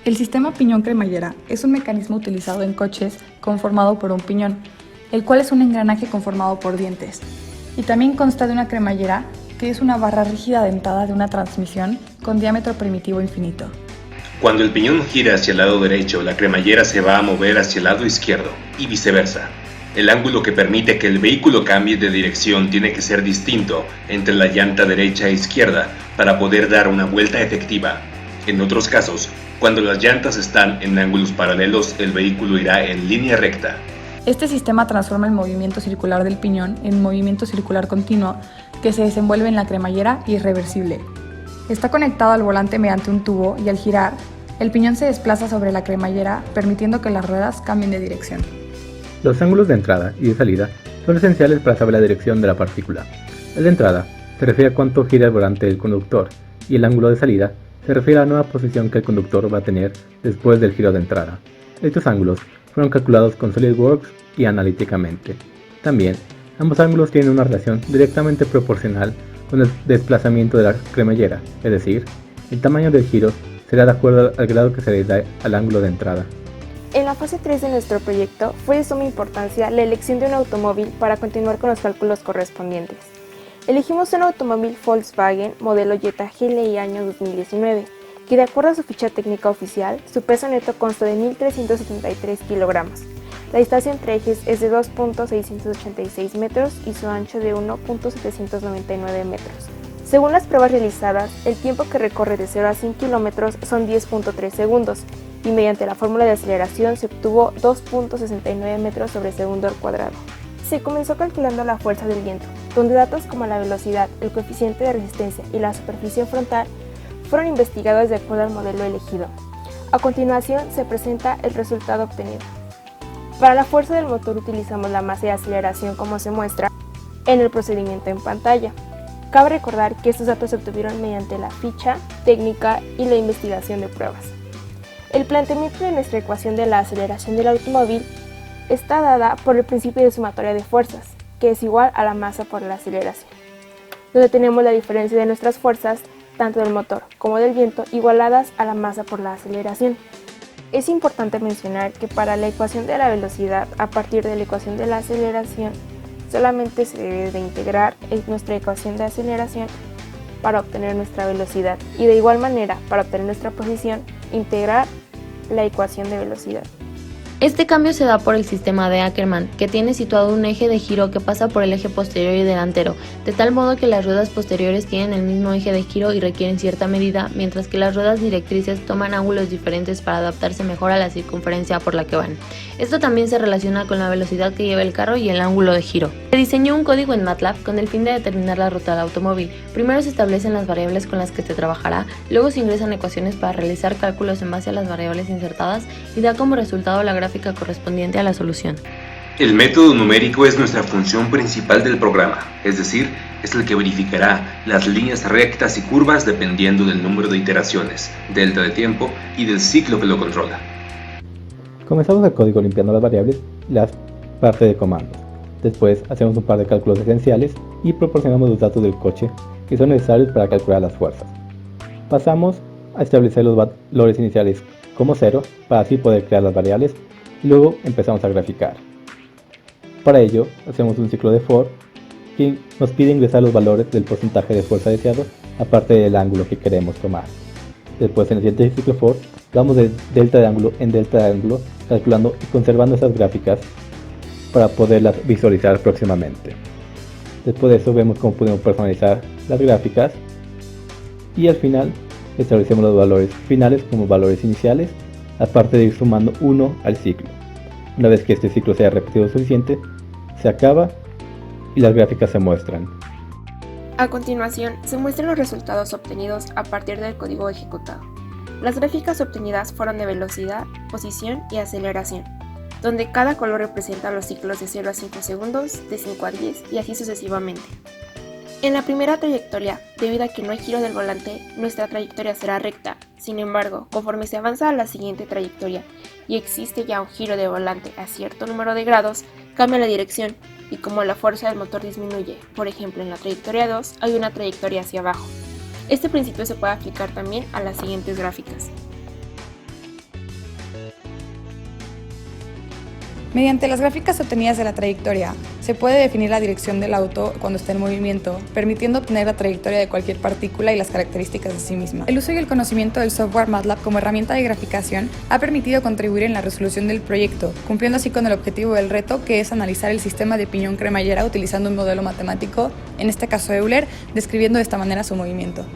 El sistema piñón-cremallera es un mecanismo utilizado en coches conformado por un piñón, el cual es un engranaje conformado por dientes, y también consta de una cremallera, que es una barra rígida dentada de una transmisión con diámetro primitivo infinito. Cuando el piñón gira hacia el lado derecho, la cremallera se va a mover hacia el lado izquierdo, y viceversa. El ángulo que permite que el vehículo cambie de dirección tiene que ser distinto entre la llanta derecha e izquierda para poder dar una vuelta efectiva. En otros casos, cuando las llantas están en ángulos paralelos, el vehículo irá en línea recta. Este sistema transforma el movimiento circular del piñón en movimiento circular continuo que se desenvuelve en la cremallera y es reversible. Está conectado al volante mediante un tubo y al girar, el piñón se desplaza sobre la cremallera, permitiendo que las ruedas cambien de dirección. Los ángulos de entrada y de salida son esenciales para saber la dirección de la partícula. El de entrada se refiere a cuánto gira el volante del conductor y el ángulo de salida se refiere a la nueva posición que el conductor va a tener después del giro de entrada. Estos ángulos fueron calculados con SolidWorks y analíticamente. También, ambos ángulos tienen una relación directamente proporcional con el desplazamiento de la cremallera, es decir, el tamaño del giro será de acuerdo al grado que se le da al ángulo de entrada. En la fase 3 de nuestro proyecto fue de suma importancia la elección de un automóvil para continuar con los cálculos correspondientes. Elegimos un automóvil Volkswagen modelo Jetta GLI año 2019, que de acuerdo a su ficha técnica oficial, su peso neto consta de 1.373 kilogramos. La distancia entre ejes es de 2.686 metros y su ancho de 1.799 metros. Según las pruebas realizadas, el tiempo que recorre de 0 a 100 kilómetros son 10.3 segundos y mediante la fórmula de aceleración se obtuvo 2.69 metros sobre segundo al cuadrado. Se comenzó calculando la fuerza del viento, donde datos como la velocidad, el coeficiente de resistencia y la superficie frontal fueron investigados de acuerdo al modelo elegido. A continuación se presenta el resultado obtenido. Para la fuerza del motor utilizamos la masa de aceleración como se muestra en el procedimiento en pantalla. Cabe recordar que estos datos se obtuvieron mediante la ficha técnica y la investigación de pruebas. El planteamiento de nuestra ecuación de la aceleración del automóvil está dada por el principio de sumatoria de fuerzas, que es igual a la masa por la aceleración, donde tenemos la diferencia de nuestras fuerzas, tanto del motor como del viento, igualadas a la masa por la aceleración. Es importante mencionar que para la ecuación de la velocidad, a partir de la ecuación de la aceleración, solamente se debe de integrar nuestra ecuación de aceleración para obtener nuestra velocidad y de igual manera, para obtener nuestra posición, integrar la ecuación de velocidad. Este cambio se da por el sistema de Ackermann, que tiene situado un eje de giro que pasa por el eje posterior y delantero, de tal modo que las ruedas posteriores tienen el mismo eje de giro y requieren cierta medida, mientras que las ruedas directrices toman ángulos diferentes para adaptarse mejor a la circunferencia por la que van. Esto también se relaciona con la velocidad que lleva el carro y el ángulo de giro. Se diseñó un código en MATLAB con el fin de determinar la ruta del automóvil. Primero se establecen las variables con las que se trabajará, luego se ingresan ecuaciones para realizar cálculos en base a las variables insertadas y da como resultado la gráfica correspondiente a la solución. El método numérico es nuestra función principal del programa, es decir, es el que verificará las líneas rectas y curvas dependiendo del número de iteraciones, delta de tiempo y del ciclo que lo controla. Comenzamos el código limpiando las variables y las partes de comandos. Después hacemos un par de cálculos esenciales y proporcionamos los datos del coche que son necesarios para calcular las fuerzas. Pasamos a establecer los valores iniciales como 0 para así poder crear las variables y luego empezamos a graficar. Para ello hacemos un ciclo de for que nos pide ingresar los valores del porcentaje de fuerza deseado aparte del ángulo que queremos tomar. Después en el siguiente ciclo for vamos de delta de ángulo en delta de ángulo calculando y conservando esas gráficas para poderlas visualizar próximamente. Después de eso vemos cómo podemos personalizar las gráficas y al final establecemos los valores finales como valores iniciales, aparte de ir sumando 1 al ciclo. Una vez que este ciclo sea repetido suficiente, se acaba y las gráficas se muestran. A continuación, se muestran los resultados obtenidos a partir del código ejecutado. Las gráficas obtenidas fueron de velocidad, posición y aceleración, donde cada color representa los ciclos de 0 a 5 segundos, de 5 a 10 y así sucesivamente. En la primera trayectoria, debido a que no hay giro del volante, nuestra trayectoria será recta. Sin embargo, conforme se avanza a la siguiente trayectoria y existe ya un giro de volante a cierto número de grados, cambia la dirección y como la fuerza del motor disminuye, por ejemplo en la trayectoria 2 hay una trayectoria hacia abajo. Este principio se puede aplicar también a las siguientes gráficas. Mediante las gráficas obtenidas de la trayectoria, se puede definir la dirección del auto cuando está en movimiento, permitiendo obtener la trayectoria de cualquier partícula y las características de sí misma. El uso y el conocimiento del software MATLAB como herramienta de graficación ha permitido contribuir en la resolución del proyecto, cumpliendo así con el objetivo del reto, que es analizar el sistema de piñón-cremallera utilizando un modelo matemático, en este caso Euler, describiendo de esta manera su movimiento.